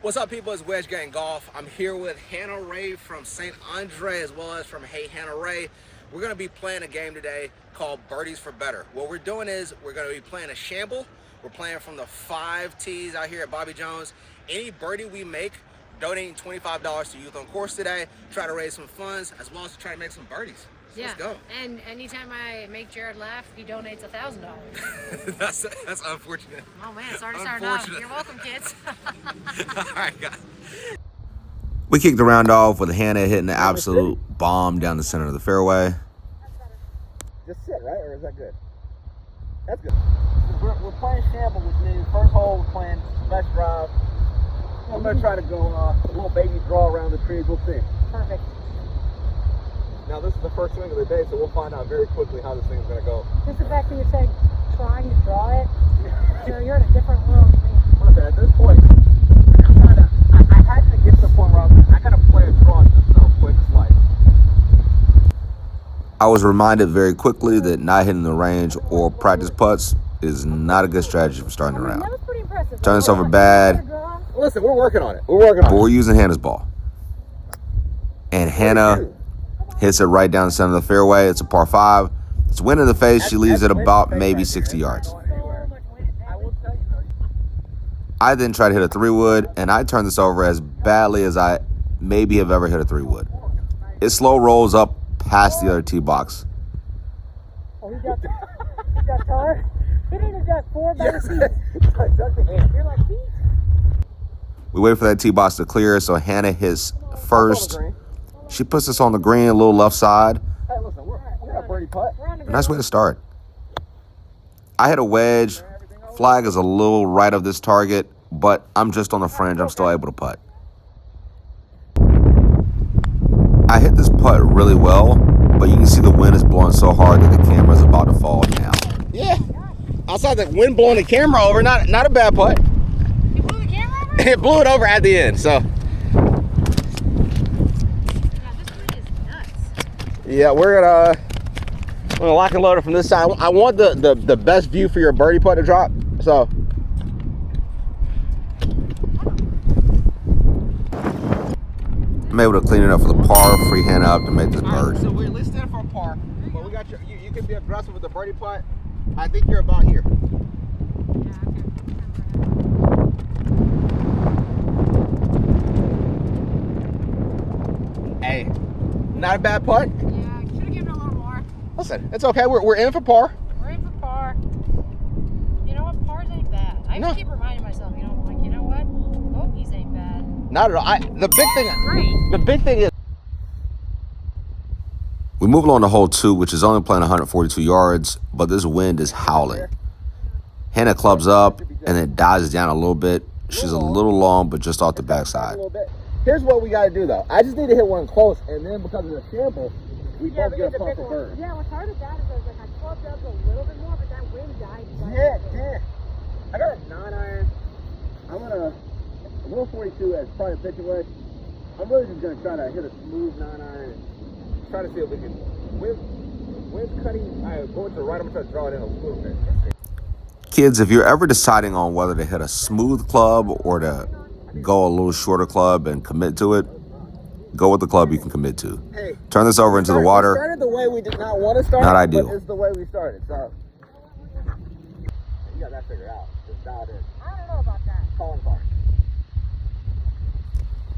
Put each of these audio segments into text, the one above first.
What's up, people? It's Wedge Gang Golf. I'm here with Hannah Ray from St. Andre, as well as from Hey Hannah Ray. We're going to be playing a game today called Birdies for Better. What we're doing is we're going to be playing a shamble. We're playing from the 5 tees out here at Bobby Jones. Any birdie we make, donating $25 to Youth on Course today. Try to raise some funds, as well as to try to make some birdies. So yeah. Let's go. And anytime I make Jared laugh, he donates $1,000. That's unfortunate. Oh man, it's already starting off. You're welcome, kids. All right, guys. We kicked the round off with Hannah hitting the absolute bomb down the center of the fairway. Just sit, right? Or is that good? That's good. We're playing shamble, which means first hole we're playing best drive. I'm going to try to go a little baby draw around the trees. We'll see. Perfect. Now, this is the first swing of the day, so we'll find out very quickly how this thing's going to go. Just the fact that you're saying trying to draw it, so you're in a different world to me. Listen, at this point, I had to get to the point where I got to play a draw just so quick life. I was reminded very quickly that not hitting the range or practice putts is not a good strategy for starting the round. That was pretty impressive. Turn this over bad, Listen, we're working on it. We're working on but it. we're using Hannah's ball. And Hannah hits it right down the center of the fairway. It's a par 5. It's wind in the face. She leaves it about maybe 60 yards. I then try to hit a 3-wood, and I turn this over as badly as I maybe have ever hit a 3-wood. It slow rolls up past the other tee box. Oh, he got taller. He didn't have got 4 by the seat. You're like, feet. We wait for that tee box to clear, so Hannah hits first. She puts us on the green, a little left side. Hey, listen, we're a birdie putt. A nice way to start. I hit a wedge. Flag is a little right of this target, but I'm just on the fringe. I'm still able to putt. I hit this putt really well, but you can see the wind is blowing so hard that the camera is about to fall down. Yeah. Outside the wind blowing the camera over, not a bad putt. You blew the camera over? It blew it over at the end, so. Yeah, we're gonna lock and load it from this side. I want the best view for your birdie putt to drop. So I'm able to clean it up for the par, free Hannah up to make this bird. So we're listed for a par, but we got you can be aggressive with the birdie putt. I think you're about here. Hey, not a bad putt. Yeah, I should have given it a little more. Listen, it's okay. We're in for par. We're in for par. You know what? Pars ain't bad. I have to keep reminding myself, you know what? Bogeys ain't bad. Not at all. The big thing is. We move along to hole 2, which is only playing 142 yards, but this wind is howling. Hannah clubs up and then dives down a little bit. She's a little long, but just off the backside. Here's what we got to do, though. I just need to hit one close, and then because of the sample, we both get a pump for bird. Yeah, what's hard with that is I clubbed up a little bit more, but that wind died. Yeah. I got a 9-iron. I'm going to, 142 as probably a pitching wedge. I'm really just going to try to hit a smooth 9-iron and try to see if we can, wind's cutting, going to the right, I'm going to try to draw it in a little bit. Kids, if you're ever deciding on whether to hit a smooth club or to go a little shorter club and commit to it, go with the club you can commit to. Hey, turn this over into the water. We started the way we did not want to start. Not ideal. But it's the way we started. So you got that figured out. Just dialed in. I don't know about that. Calling bar.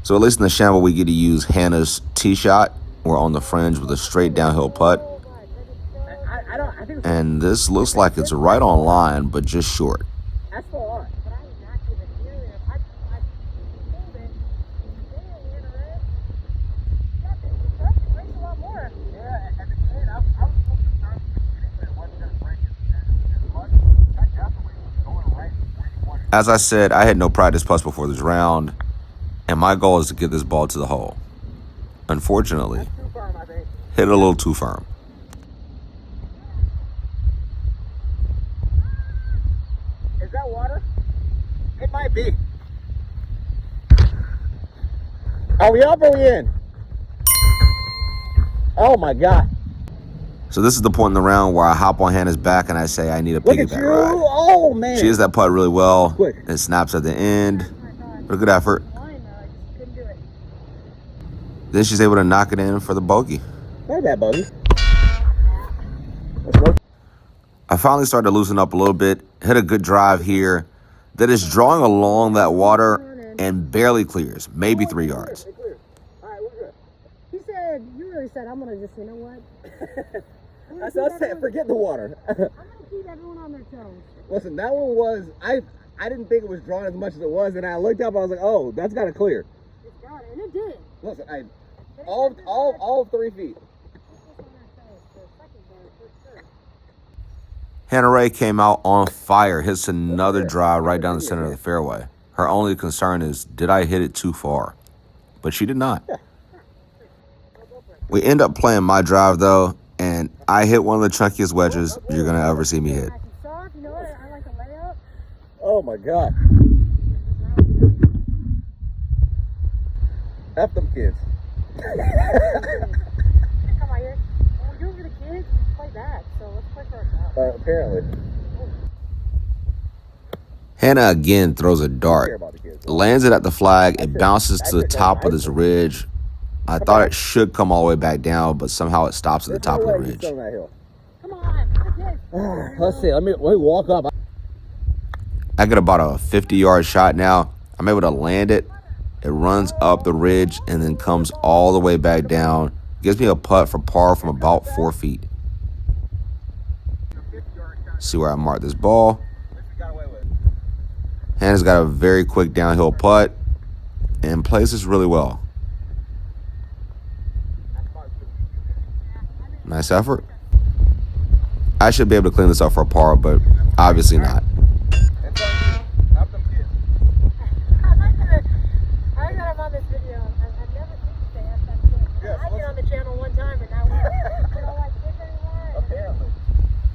So at least in the shamble, we get to use Hannah's tee shot. We're on the fringe with a straight downhill putt. I think And this looks like it's right on line, but just short. that's full on. But I was actually the hearing of I pulled it. It breaks a lot more. Yeah, and again, I was a little concerned because it wasn't going to break as much. That definitely was going right where you wanted. As I said, I had no practice putts before this round, and my goal is to get this ball to the hole. Unfortunately, That's too firm, I think. hit it a little too firm. Is that water? It might be. Are we up or are we in? Oh my God. So this is the point in the round where I hop on Hannah's back and I say I need a Look at piggyback you. ride. Oh man. She hits that putt really well. Quick. It snaps at the end. But a good effort. Then she's able to knock it in for the bogey. Not bad, bogey. I finally started to loosen up a little bit, hit a good drive here that is drawing along that water and barely clears, maybe 3 yards. All right, we're good. He said, you really said, I'm going to just, you know what? I said, forget the water. I'm going to keep everyone on their toes. Listen, that one was, I didn't think it was drawing as much as it was, and I looked up, I was like, oh, that's got to clear. It's got it, and it did. Listen, all 3 feet. Hannah Ray came out on fire, hits another drive right down the center of the fairway. Her only concern is, did I hit it too far? But she did not. We end up playing my drive, though, and I hit one of the chunkiest wedges you're going to ever see me hit. Oh, my God. F them kids. Come on here. When we do it for the kids, we play back. So let's play for ourselves. Apparently. Hannah again throws a dart, lands it at the flag, it bounces to the top of this ridge. I thought it should come all the way back down, but somehow it stops at the top of the ridge. Come on. Let's see, let me walk up. I get about a 50-yard shot now. I'm able to land it. It runs up the ridge and then comes all the way back down. Gives me a putt for par from about 4 feet. See where I mark this ball. Hannah's got a very quick downhill putt and plays this really well. Nice effort. I should be able to clean this up for a par, but obviously not.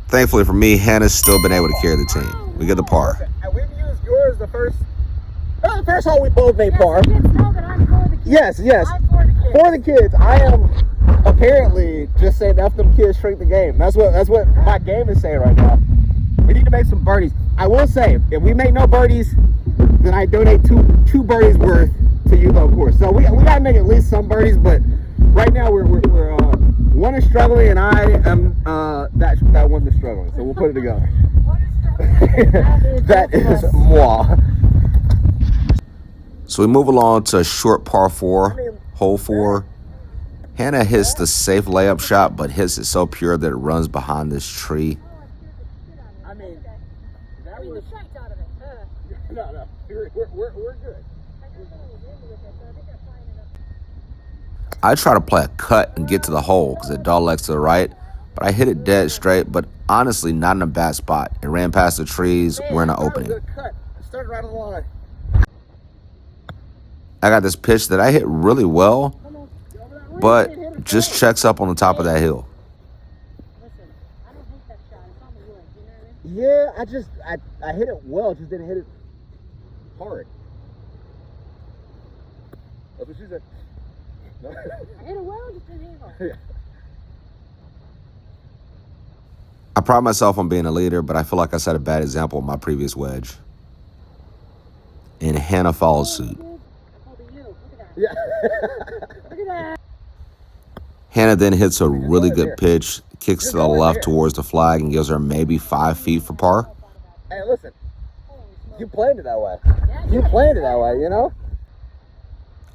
Thankfully for me, Hannah's still been able to carry the team. We get the par. We've used yours the first hole we both made par. Yes. For the kids. I am apparently just saying F them kids, shrink the game. That's what my game is saying right now. We need to make some birdies. I will say, if we make no birdies, then I donate two birdies worth to you, of course. So we gotta make at least some birdies, but right now we're one is struggling and I am that one is struggling. So we'll put it together. That is moi. So we move along to a short par 4, hole 4. Hannah hits the safe layup shot, but hits it so pure that it runs behind this tree. I mean, that was... No, we're good. I try to play a cut and get to the hole because it doglegs to the right, but I hit it dead straight, but honestly not in a bad spot. It ran past the trees. We're in an opening. Started right on the line. I got this pitch that I hit really well, but just checks up on the top of that hill. Yeah, I hit it well, just didn't hit it hard. That's what she said. No. I hit it well, just didn't hit it hard. I pride myself on being a leader, but I feel like I set a bad example with my previous wedge. And Hannah follows suit. Yeah. Look at that. Hannah then hits a really good pitch, kicks to the left towards the flag, and gives her maybe 5 feet for par. Hey, listen. You planned it that way. You planned it that way, you know?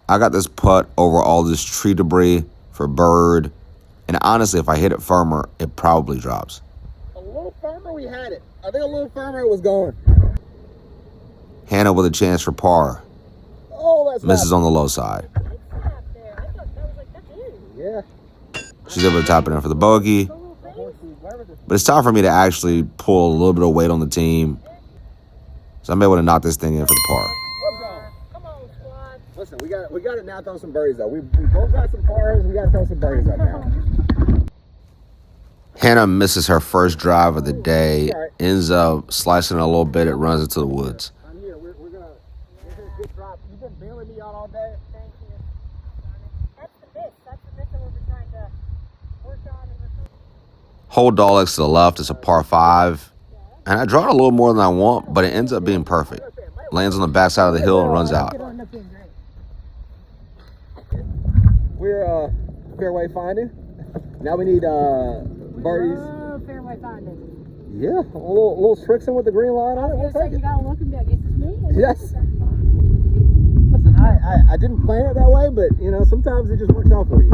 I got this putt over all this tree debris for bird, and honestly, if I hit it firmer, it probably drops. A little firmer, we had it. I think a little firmer, it was going. Hannah with a chance for par. Oh, that's misses on the low side. Yeah. She's able to tap it in for the bogey. But it's time for me to actually pull a little bit of weight on the team. So I'm able to knock this thing in for the par. Come on, squad. Listen, we got to now throw some birdies though. We both got some pars. We got to throw some birdies up now. Hannah misses her first drive of the day. Ends up slicing it a little bit. It runs into the woods. I'm here. We're gonna. This is a good drop. You've been bailing me out all day. Thank you. That's the miss. That's the miss that we've been trying to work on and recruit. Hole doglegs to the left. It's a par 5. And I draw it a little more than I want, but it ends up being perfect. Lands on the backside of the hill and runs out. We're fairway finding. Now we need birdies. Oh, fairway finding. Yeah, a little tricks in with the green line on it. We'll take You it. gotta look and be like, is this me? Yes. Listen, I didn't plan it that way, but you know, sometimes it just works out for you.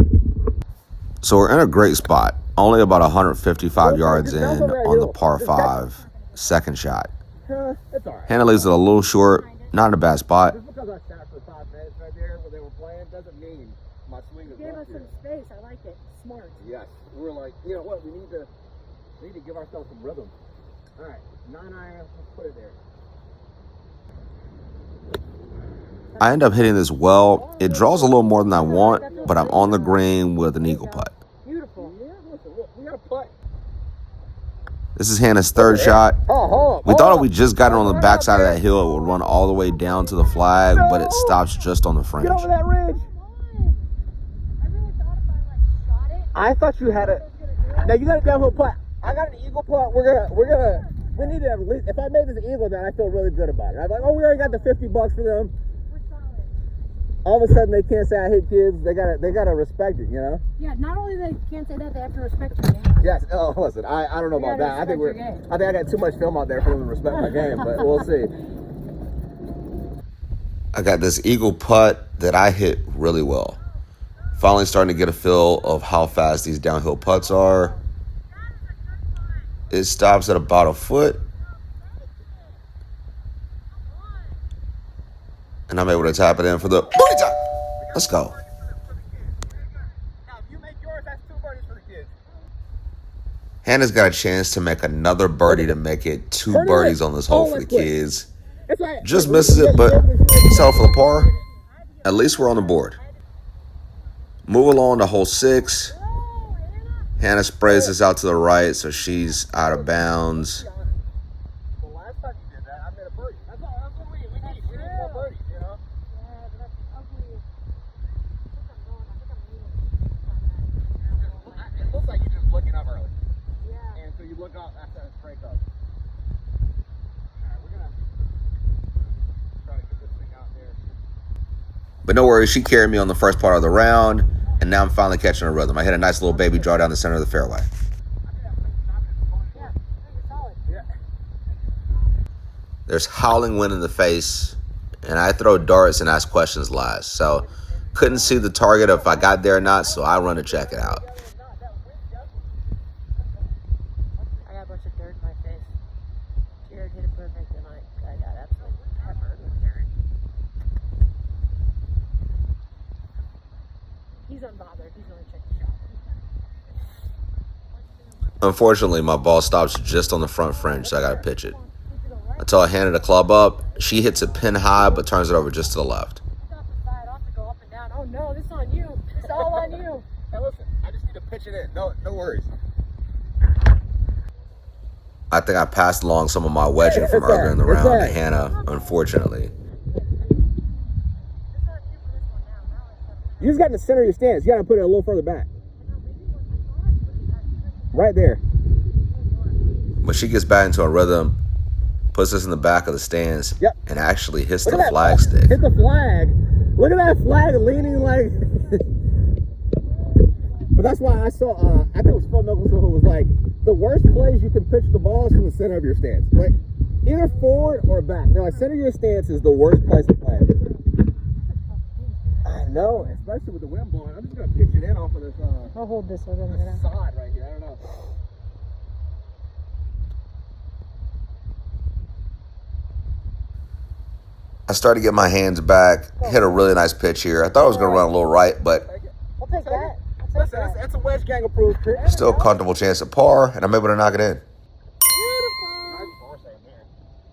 So we're in a great spot, only about 155 yards in on the par 5 second shot. It's all right. Hannah leaves it a little short, not in a bad spot. Just because I sat for 5 minutes right there when they were playing doesn't mean my swing is Gave us left some here. space. I like it. Smart. Yes, we're like, you know what? We need to give ourselves some rhythm. All right, 9-iron. Let's put it there. I end up hitting this well. It draws a little more than I want, but I'm on the green with an eagle putt. Beautiful. Yeah, listen, look, we got a putt. This is Hannah's third shot. Oh, hold up. We thought if we just got it on the backside of that hill, it would run all the way down to the flag, but it stops just on the fringe. Get over that ridge. I really thought if I shot it. I thought you had a. Now you got a downhill putt. I got an eagle putt. We need to have at least. If I made this eagle, then I feel really good about it. I'm like, oh, we already got the $50 for them. We're solid. All of a sudden, they can't say I hate kids. They gotta respect it, you know. Yeah. Not only they can't say that, they have to respect your game. Yes. Oh, listen. I don't know about that. I think I got too much film out there for them to respect my game, but we'll see. I got this eagle putt that I hit really well. Finally starting to get a feel of how fast these downhill putts are. It stops at about a foot. And I'm able to tap it in for the birdie time. Let's go. Now, if you make yours, that's 2 birdies for the kids. Hannah's got a chance to make another birdie to make it 2 birdies on this hole for the kids. It's right. Just misses it, but settle for the par. At least we're on the board. Move along to hole 6. Hannah sprays this out to the right, so she's out of bounds. The last time you did that, I made a birdie. That's what we need. We need more birdies, you know? Yeah, but that's ugly. It looks like you're just looking up early. Yeah. And so you look up after that break up. Alright, we're gonna try to get this thing out there. But no worries, she carried me on the first part of the round, and now I'm finally catching a rhythm. I hit a nice little baby draw down the center of the fairway. Yeah. You're solid. Yeah. There's howling wind in the face, and I throw darts and ask questions last. So couldn't see the target if I got there or not, so I run to check it out. I got a bunch of dirt in my face. Jared hit it perfect, and I got absolutely peppered with dirt. He's unbothered. He's going to check the shot. Unfortunately, my ball stops just on the front fringe, so I got to pitch it. I tell Hannah to club up. She hits it pin high, but turns it over just to the left. It's off the side. Off to go up and down. Oh, no. This is on you. It's all on you. Hey, listen, I just need to pitch it in. No worries. I think I passed along some of my wedging from earlier in the round to Hannah, unfortunately. It's on you for this one now. Now it's You just got in the center of your stance. You got to put it a little further back. Right there. But she gets back into a rhythm, puts us in the back of the stands, Yep. and actually hits Look the at that. flag stick. Hit the flag. Look at that flag leaning like. But that's why I saw. I think it was Phil Mickelson who was like, the worst place you can pitch the ball is from the center of your stance. Like either forward or back. Now, center of your stance is the worst place to play. I know, especially with the wind blowing. I'm just gonna pitch it in off of this. I'll hold this over This there. sod right here. I don't know. I started to get my hands back, hit a really nice pitch here. I thought I was going to run a little right, but I'll take that. Listen, it's a wedge gang approved pitch. still a comfortable chance at par, and I'm able to knock it in.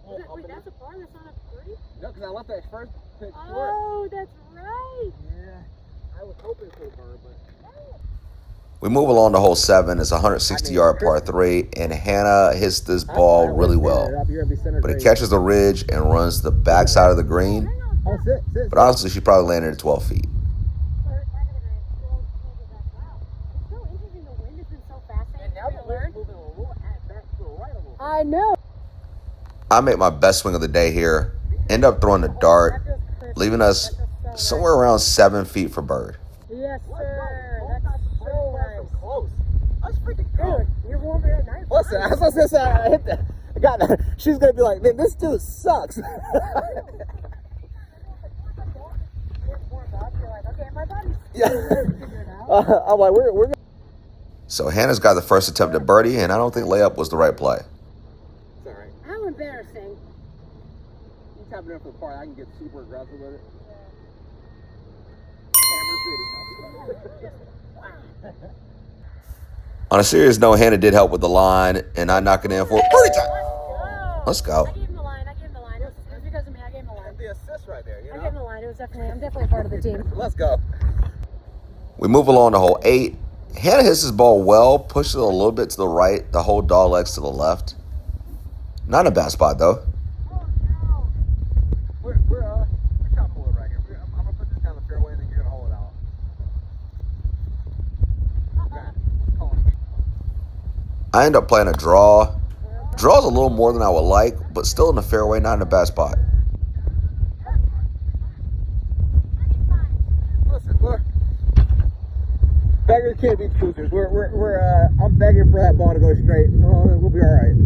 Beautiful. Wait, that's a par? That's not a birdie? No, because I left that first pitch short. Oh, that's right. Yeah, I was hoping for a bird, but We move along to hole 7. It's a 160-yard par 3, and Hannah hits this ball really well. But it catches the ridge and runs to the backside of the green. Oh, sit. But honestly, she probably landed at 12 feet. And now the wind's moving a little back to the right a little. I know. I make my best swing of the day here. End up throwing the dart, leaving us somewhere around 7 feet for bird. Yeah, Yes, sir. That's so nice. Close. That's freaking cool. Dude, you're warming at night. Listen, I was gonna say, I hit that. I got that. She's gonna be like, man, this dude sucks. You're like, okay, my body's figured out. I'm like, we're gonna. So Hannah's got the first attempt at birdie, and I don't think layup was the right play. It's all right. How embarrassing. You tap it in for the part, I can get super aggressive with it. On a serious note, Hannah did help with the line and not knocking in for birdie time. Let's go. I gave him the line. It was because of me. I gave him the line. The assist right there, you I know? gave him the line. I'm definitely a part of the team. Let's go. We move along to hole 8. Hannah hits his ball well, pushes it a little bit to the right, the whole dog legs to the left. Not in a bad spot, though. We're trying to pull it right here. I'm gonna put this down the fairway and then you're gonna hold it out. I end up playing a draw. Draw's a little more than I would like, but still in the fairway, not in a bad spot. Listen, look. Beggars can't be choosers. I'm begging for that ball to go straight. Oh, we'll be all right.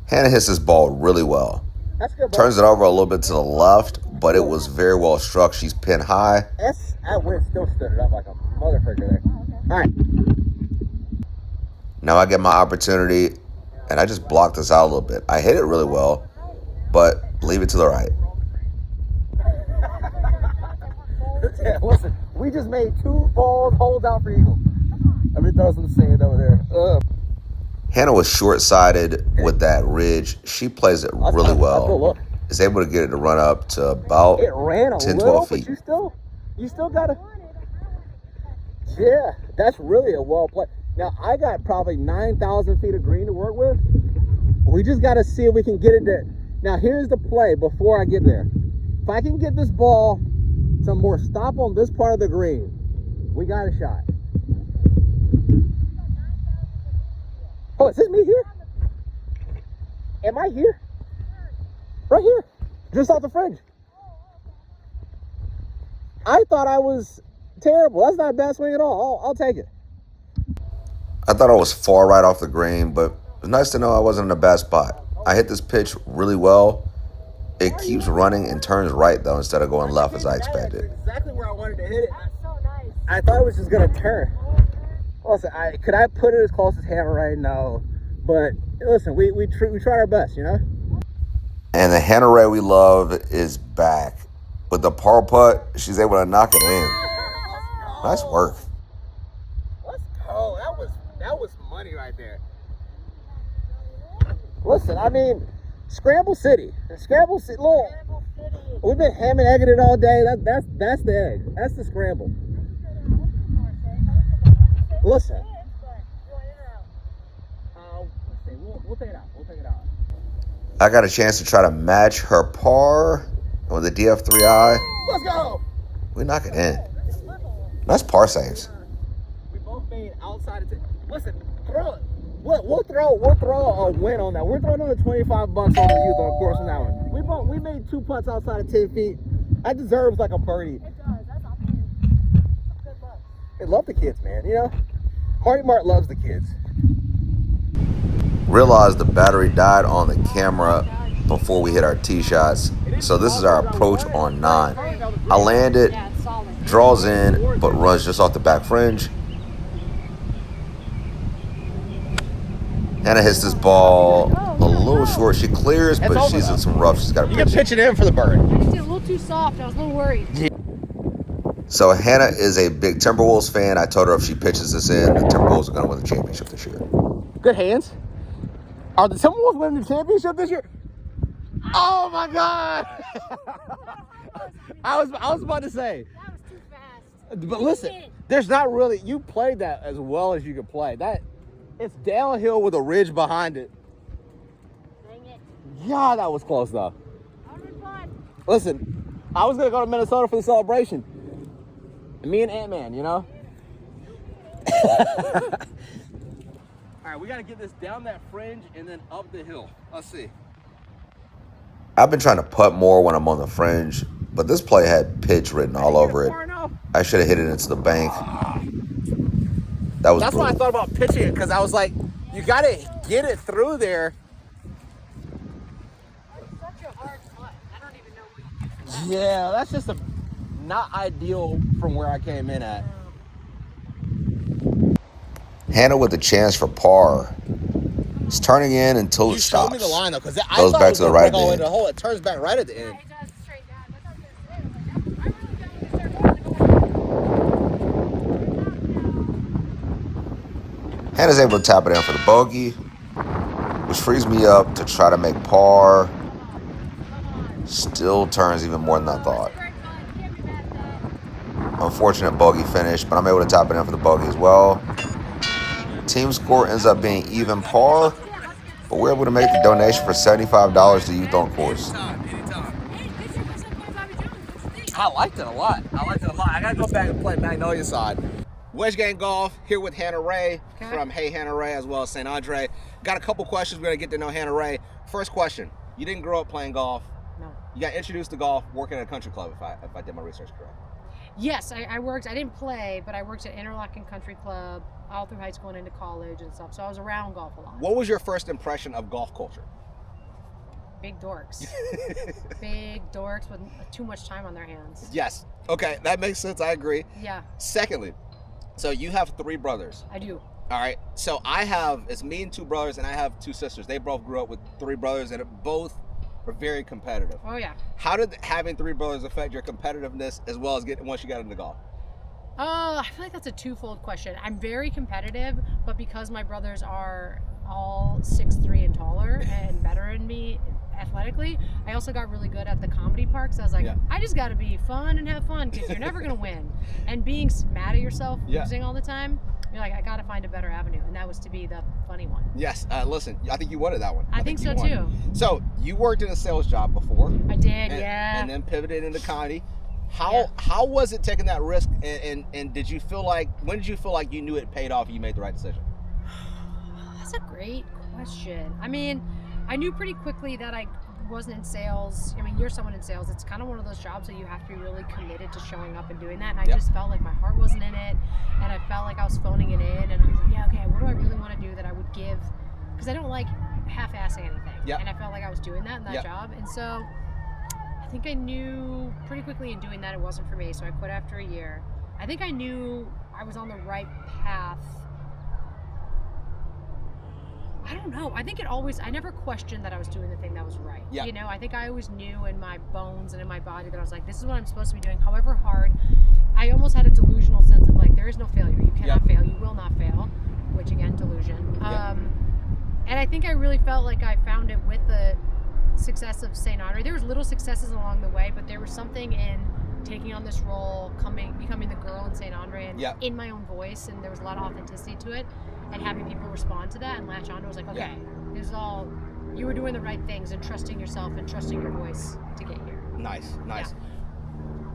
Hannah hits this ball really well. That's good, bro. Turns it over a little bit to the left, but it was very well struck. She's pinned high. I went still stood it up like a motherfucker there. All right. Now I get my opportunity, and I just blocked this out a little bit. I hit it really well, but leave it to the right. Listen, we just made 2 balls hold out for eagle. Let me throw some sand over there. Hannah was short-sided with that ridge. She plays it really well. Is able to get it to run up to about it ran a 10, little, 12 feet. But you still gotta. Yeah, that's really a well play. Now I got probably 9,000 feet of green to work with. We just gotta see if we can get it there. Now here's the play before I get there. If I can get this ball to more stop on this part of the green, we got a shot. Oh, is this me here? Am I here? Right here. Just off the fringe. I thought I was terrible. That's not a bad swing at all. I'll take it. I thought I was far right off the green, but it's nice to know I wasn't in a bad spot. I hit this pitch really well. It keeps running and turns right, though, instead of going left as I expected. That's exactly where I wanted to hit it. That's so nice. I thought it was just going to turn. Listen, could I put it as close as Hannah Ray? No. But, listen, we tried our best, you know? And the Hannah Ray we love is back. With the par putt, she's able to knock it in. Nice work. Let's go. That was money right there. Listen, I mean, Scramble City. Scramble City. We've been ham and egging it all day. That's the egg. That's the scramble. Listen. We'll take it out. We'll take it out. I got a chance to try to match her par with the DF3i. Let's go. We knock it in. Nice par saves. We both made outside of listen, throw it. We'll throw a win on that. We're throwing another $25 on the youth on course on that one. We made 2 putts outside of 10 feet. That deserves like a birdie. It does. That's awesome. Good luck. They love the kids, man. You know, Marty Mart loves the kids. Realized the battery died on the camera before we hit our tee shots. So this is our approach on 9. I land it, Yeah, it's solid. draws in, but runs just off the back fringe. Hannah hits this ball a little short. She clears, but she's in some rough. She's got to pitch it. It in for the bird. I just did a little too soft. I was a little worried. So Hannah is a big Timberwolves fan. I told her if she pitches this in, the Timberwolves are going to win the championship this year. Good hands. Are the Timberwolves winning the championship this year? Oh my God! I was about to say. That was too fast. But listen, there's not really. You played that as well as you could play. It's downhill with a ridge behind it. Dang it. Yeah, that was close though. That was fun. Listen, I was gonna go to Minnesota for the celebration. Me and Ant-Man, you know. All right, we gotta get this down that fringe and then up the hill. Let's see. I've been trying to putt more when I'm on the fringe. but this play had pitch written all over it. I should have hit it into the bank. That was That's why I brutal. thought about pitching it, because I was like, you got to get it through there. It's such a hard putt. I don't even know what you do. Yeah, that's just not ideal from where I came in at. Hannah with a chance for par. It's turning in until You it showed stops. me the line, though, because I Goes thought back it was to the going right to break all the way end. to the hole. It turns back right at the end. Yeah, it does straight down. That's what I was going to say. I was like, I really thought you could start going. Hannah's able to tap it in for the bogey, which frees me up to try to make par. Still turns even more than I thought. Unfortunate bogey finish, but I'm able to tap it in for the bogey as well. Team score ends up being even par, but we're able to make the donation for $75 to Youth on Course. I liked it a lot. I got to go back and play Magnolia side. Wedge Gang Golf here with Hannah Ray from Hey Hannah Ray, as well as St. Andre. Got a couple questions. We're going to get to know Hannah Ray. First question. You didn't grow up playing golf. No. You got introduced to golf working at a country club, if I did my research correct. Yes, I worked. I didn't play, but I worked at Interlochen Country Club all through high school and into college and stuff. So I was around golf a lot. What was your first impression of golf culture? Big dorks. Big dorks with too much time on their hands. Yes. Okay, that makes sense. I agree. Yeah, Secondly, so you have 3 brothers. I do. All right. So it's me and 2 brothers, and I have 2 sisters. They both grew up with 3 brothers, and both are very competitive. Oh, yeah. How did having 3 brothers affect your competitiveness as well as once you got into golf? I feel like that's a twofold question. I'm very competitive, but because my brothers are all 6'3" and taller and better than me athletically, I also got really good at the comedy parks. I was like, I just got to be fun and have fun, because you're never going to win. And being mad at yourself losing all the time, you're like, I got to find a better avenue. And that was to be the funny one. Yes. Listen, I think you wanted that one. I think so too. So you worked in a sales job before. I did, yeah. And then pivoted into comedy. How was it taking that risk? And did you feel like, when did you feel like you knew it paid off and you made the right decision? That's a great question. I mean, I knew pretty quickly that I wasn't in sales. I mean, you're someone in sales. It's kind of one of those jobs that you have to be really committed to showing up and doing that. And I just felt like my heart wasn't in it, and I felt like I was phoning it in. And I was like, yeah, okay, what do I really want to do that I would give? Because I don't like half-assing anything. And I felt like I was doing that in that job. And so I think I knew pretty quickly in doing that it wasn't for me. So I quit after a year. I think I knew I was on the right path. I don't know. I think I never questioned that I was doing the thing that was right. Yeah. You know, I think I always knew in my bones and in my body that I was like, this is what I'm supposed to be doing. However hard, I almost had a delusional sense of like, there is no failure. You cannot fail. You will not fail, which again, delusion. And I think I really felt like I found it with the success of St. Andre. There was little successes along the way, but there was something in taking on this role, becoming the girl in St. Andre, and in my own voice, and there was a lot of authenticity to it, and having people respond to that and latch on to it was like, okay, this is all, you were doing the right things and trusting yourself and trusting your voice to get here. Nice.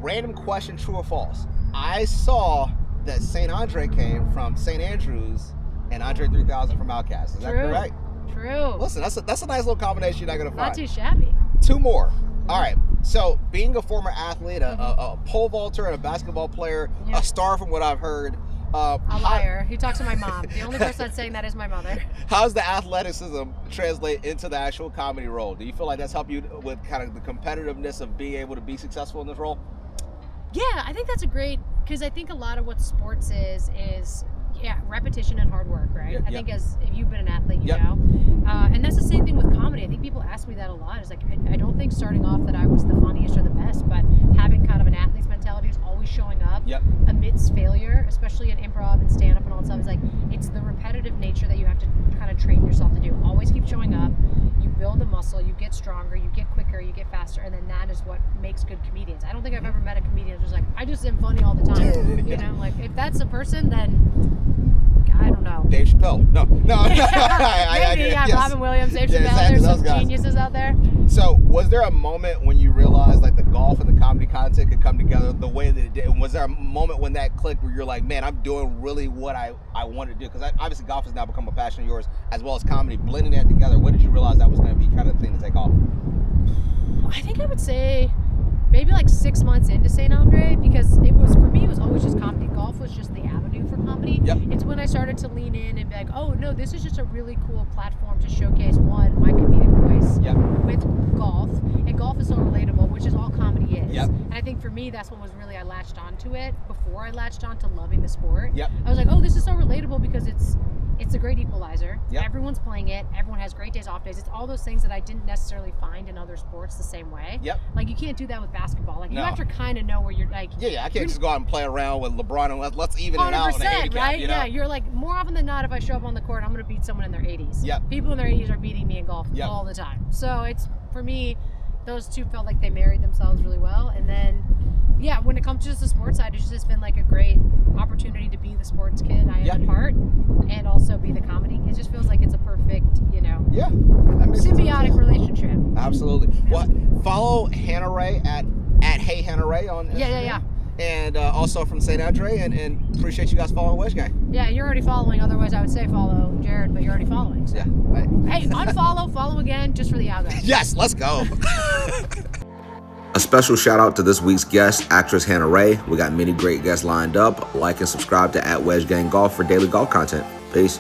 Random question, true or false? I saw that St. Andre came from St. Andrews and Andre 3000 from Outkast. Is that correct? True. Listen, that's a nice little combination you're not going to find. Not too shabby. 2 more. All right. So, being a former athlete, a pole vaulter, and a basketball player, a star from what I've heard. A liar. He talks to my mom. The only person that's saying that is my mother. How's the athleticism translate into the actual comedy role? Do you feel like that's helped you with kind of the competitiveness of being able to be successful in this role? Yeah, I think that's a great, because I think a lot of what sports is repetition and hard work, right? I think if you've been an athlete, you know. And that's the same thing with comedy. I think people ask me that a lot. It's like, I don't think starting off that I was the funniest or the best, but having kind of an athlete's mentality is always showing up amidst failure, especially in improv and stand-up and all that stuff. It's like, it's the repetitive nature that you have to kind of train yourself to do. Always keep showing up. You build the muscle, you get stronger, you get quicker, you get faster, and then that is what makes good comedians. I don't think I've ever met a comedian who's like, I just am funny all the time. You know, like, if that's a person, then I don't know. Dave Chappelle. No. Maybe, Robin Williams, Dave Chappelle. Exactly, there's some geniuses out there. So, was there a moment when you realized like the golf and the comedy content could come together the way that it did? And was there a moment when that clicked where you're like, man, I'm doing really what I want to do? Because obviously golf has now become a passion of yours, as well as comedy. Blending that together, when did you realize that was going to be kind of the thing to take off? I think I would say maybe like 6 months into St. Andre, because it was, for me, it was always just comedy. Golf was just the avenue for comedy. Yep. It's when I started to lean in and be like, oh no, this is just a really cool platform to showcase, one, my comedic voice with golf. And golf is so relatable, which is all comedy is. Yep. And I think for me, that's what was really, I latched onto it before I latched on to loving the sport. Yep. I was like, oh, this is so relatable because it's a great equalizer. Yep. Everyone's playing it. Everyone has great days, off days. It's all those things that I didn't necessarily find in other sports the same way. Yep. Like, you can't do that with basketball. Like, No. you have to kind of know where you're, like... Yeah, I can't just go out and play around with LeBron and let's even it out in the handicap, right? you know? Yeah, you're like, more often than not, if I show up on the court, I'm going to beat someone in their 80s. Yep. People in their 80s are beating me in golf all the time. So it's, for me, those two felt like they married themselves really well. And then, yeah, when it comes to just the sports side, it's just been like a great opportunity to be the sports kid I am at heart and also be the comedy. It just feels like it's a perfect, you know, symbiotic relationship. Absolutely. Well, follow Hannah Ray at Hey Hannah Ray on Instagram. Yeah. And also from St. Andre, and appreciate you guys following Wedge Gang. Yeah, you're already following. Otherwise, I would say follow Jared, but you're already following. So. Yeah. Right. Hey, unfollow, follow again, just for the algo. Yes, let's go. A special shout out to this week's guest, actress Hannah Ray. We got many great guests lined up. Like and subscribe to @WedgeGangGolf for daily golf content. Peace.